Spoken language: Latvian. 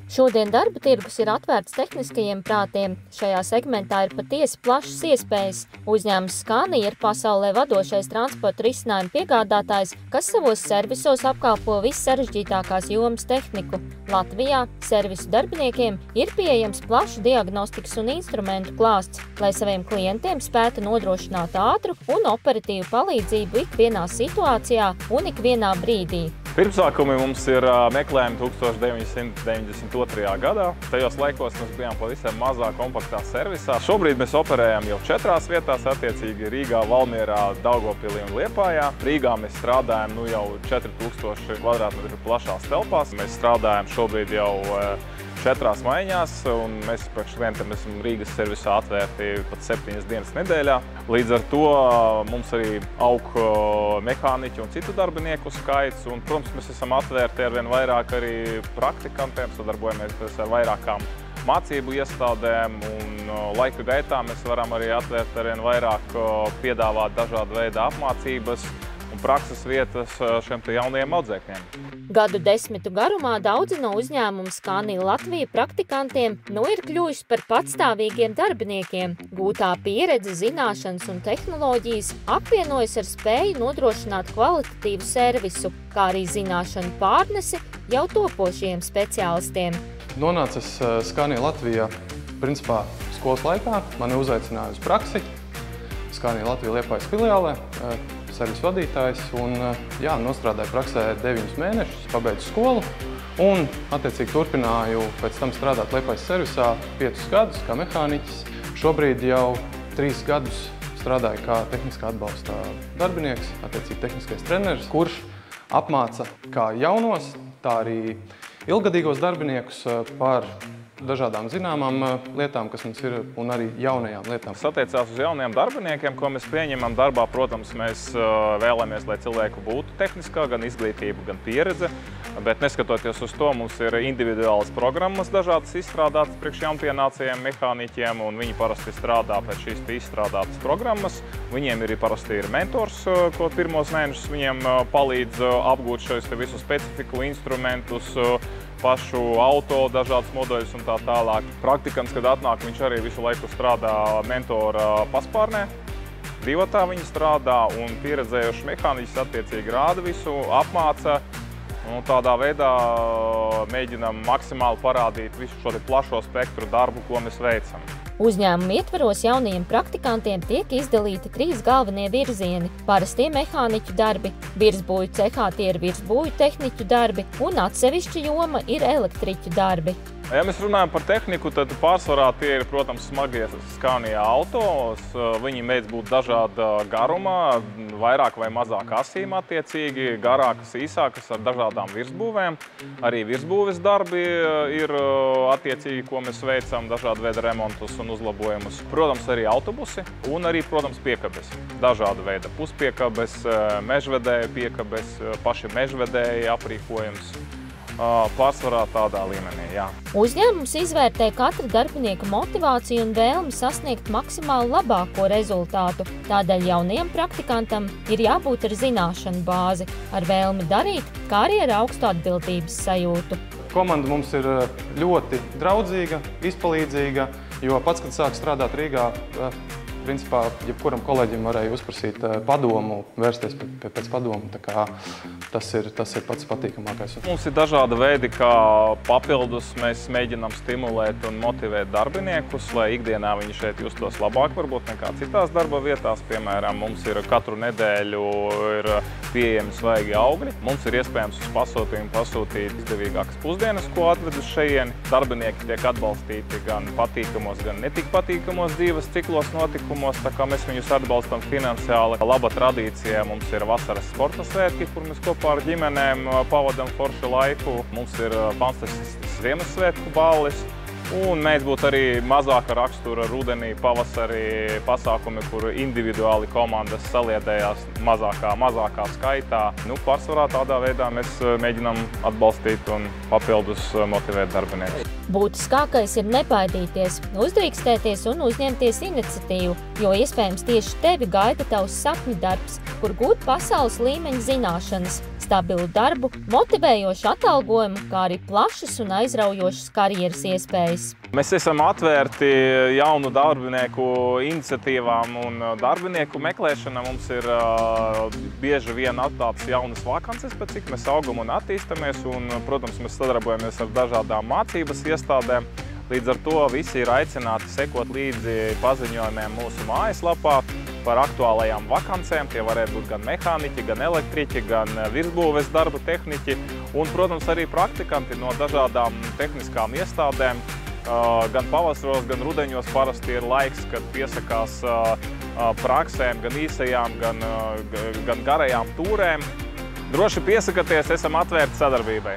Šodien darba tirgus ir atvērts tehniskajiem prātiem. Šajā segmentā ir patiesi plašas iespējas. Uzņēmums Scania ir pasaulē vadošais transporta risinājumu piegādātājs, kas savos servisos apkalpo vissarežģītākās jomas tehniku. Latvijā servisu darbiniekiem ir pieejams plašs diagnostikas un instrumentu klāsts, lai saviem klientiem spētu nodrošināt ātru un operatīvu palīdzību ikvienā situācijā un ikvienā brīdī. Pirmsākumi mums ir meklējumi 1992. gadā. Tajos laikos mēs bijām pavisam mazā, kompaktā servisā. Šobrīd mēs operējam jau 4 vietās, attiecīgi Rīgā, Valmierā, Daugavpilī un Liepājā. Rīgā mēs strādājam jau 4000 kvadrātmetru plašās telpās. Mēs strādājam šobrīd jau 4 maiņās, un mēs priekš klientiem esam Rīgas servisā atvērti pat 7 dienas nedēļā. Līdz ar to mums arī aug mehāniķu un citu darbinieku skaits, un, protams, mēs esam atvērti arvien vairāk arī praktikantiem, sadarbojamies ar vairākām mācību iestādēm, un laika gaitā mēs varam arī atvērt arvien vairāk, piedāvāt dažādu veidu apmācības un prakses vietas šiem jaunajiem audzēkņiem. Gadu desmitu garumā daudzi no uzņēmuma Scania Latvija praktikantiem ir kļuvuši par patstāvīgiem darbiniekiem. Gūtā pieredze, zināšanas un tehnoloģijas apvienojas ar spēju nodrošināt kvalitatīvu servisu, kā arī zināšanu pārnesi jau topošiem speciālistiem. Nonācis Scania Latvijā principā skolas laikā. Mani uzaicināja uz praksi Scania Latvija Liepājas filiālē. Servisu vadītājs, un nostrādāju praksē 9 mēnešus, pabeidzu skolu un, attiecīgi, turpināju pēc tam strādāt Liepājas servisā 5 gadus kā mehāniķis. Šobrīd jau 3 gadus strādāju kā tehniskā atbalsta darbinieks, attiecīgi tehniskais treneris, kurš apmāca kā jaunos, tā arī ilgadīgos darbiniekus par dažādām zināmām lietām, kas mums ir, un arī jaunajām lietām. Tas attiecās uz jauniem darbiniekiem, ko mēs pieņemam darbā. Protams, mēs vēlamies, lai cilvēku būtu tehniskā, gan izglītība, gan pieredze, bet neskatoties uz to, mums ir individuālas programmas dažādas izstrādātas priekš jaunpienācējiem mehāniķiem, un viņi parasti strādā pēc šīs izstrādātas programmas. Viņiem ir parasti mentors, ko pirmos mēnešus viņiem palīdz apgūt šos visu specifiku, instrumentus, pašu auto, dažādas modeļus un tā tālāk. Praktikants, kad atnāk, viņš arī visu laiku strādā mentora paspārnē. Divatā viņi strādā, un pieredzējošs mehāniķis attiecīgi rāda visu, apmāca. Un tādā veidā mēģinam maksimāli parādīt visu šo plašo spektru darbu, ko mēs veicam. Uzņēmuma ietvaros jaunajiem praktikantiem tiek izdalīti 3 galvenie virzieni – parastie mehāniķu darbi, virsbūju cehā tie ir virsbūju tehniķu darbi un atsevišķa joma ir elektriķu darbi. Ja mēs runājam par tehniku, tad pārsvarā tie ir, protams, smagie Scania autos. Viņi mēdz būt dažāda garumā, vairāk vai mazāk asīm attiecīgi, garākas, īsākas ar dažādām virsbūvēm. Arī virsbūves darbi ir attiecīgi, ko mēs veicam, dažādu veidu remontus un uzlabojumus. Protams, arī autobusi un arī, protams, piekabes. Dažāda veida puspiekabes, mežvedēju piekabes, paši mežvedēji aprīkojums. Pārsvarā tādā līmenī, jā. Uzņēmums izvērtē katra darbinieka motivāciju un vēlmi sasniegt maksimāli labāko rezultātu. Tādēļ jaunajam praktikantam ir jābūt ar zināšanu bāzi, ar vēlmi darīt, kā arī ar augstu atbildības sajūtu. Komanda mums ir ļoti draudzīga, izpalīdzīga, jo pats, kad sāk strādāt Rīgā, principā, jebkuram kolēģim varēja uzprasīt padomu, vērsties pēc padomu, tā kā tas ir pats patīkamākais. Mums ir dažādi veidi, kā papildus mēs mēģinām stimulēt un motivēt darbiniekus, lai ikdienā viņi šeit justos labāk, varbūt nekā citās darba vietās. Piemēram, mums ir katru nedēļu ir pieejami svaigi augļi. Mums ir iespējams uz pasūtījumu pasūtīt izdevīgākas pusdienas, ko atved uz šejieni. Darbinieki tiek atbalstīti gan patīkamos, gan netik patīkamos dzīves ciklos notikumos. Tā kā mēs viņus atbalstam finansiāli. Laba tradīcija mums ir vasaras sporta svētki, kur mēs kopā ar ģimenēm pavadam foršu laiku. Mums ir fantastisks Ziemassvētku ballis. Un mēdz būt arī mazāka rakstura rudenī, pavasarī pasākumi, kur individuāli komandas saliedējās mazākā skaitā. Pārsvarā tādā veidā mēs mēģinām atbalstīt un papildus motivēt darbiniekus. Būtiskākais ir nebaidīties, uzdrīkstēties un uzņemties iniciatīvu, jo iespējams tieši tevi gaida tavs sapņu darbs, kur gūt pasaules līmeņa zināšanas, stabilu darbu, motivējošu atalgojumu, kā arī plašas un aizraujošas karjeras iespējas. Mēs esam atvērti jaunu darbinieku iniciatīvām un darbinieku meklēšana. Mums ir bieži vien atklātas jaunas vakances, pēc cik mēs augam un attīstamies. Un, protams, mēs sadarbojamies ar dažādām mācības iestādēm. Līdz ar to visi ir aicināti sekot līdzi paziņojumiem mūsu mājaslapā par aktuālajām vakancēm. Tie varētu būt gan mehāniķi, gan elektriķi, gan virsbūves darbu tehniķi un, protams, arī praktikanti no dažādām tehniskām iestādēm. Gan pavasaros, gan rudeņos parasti ir laiks, kad piesakās praksēm, gan īsajām, gan garajām tūrēm. Droši piesakieties, esam atvērti sadarbībai.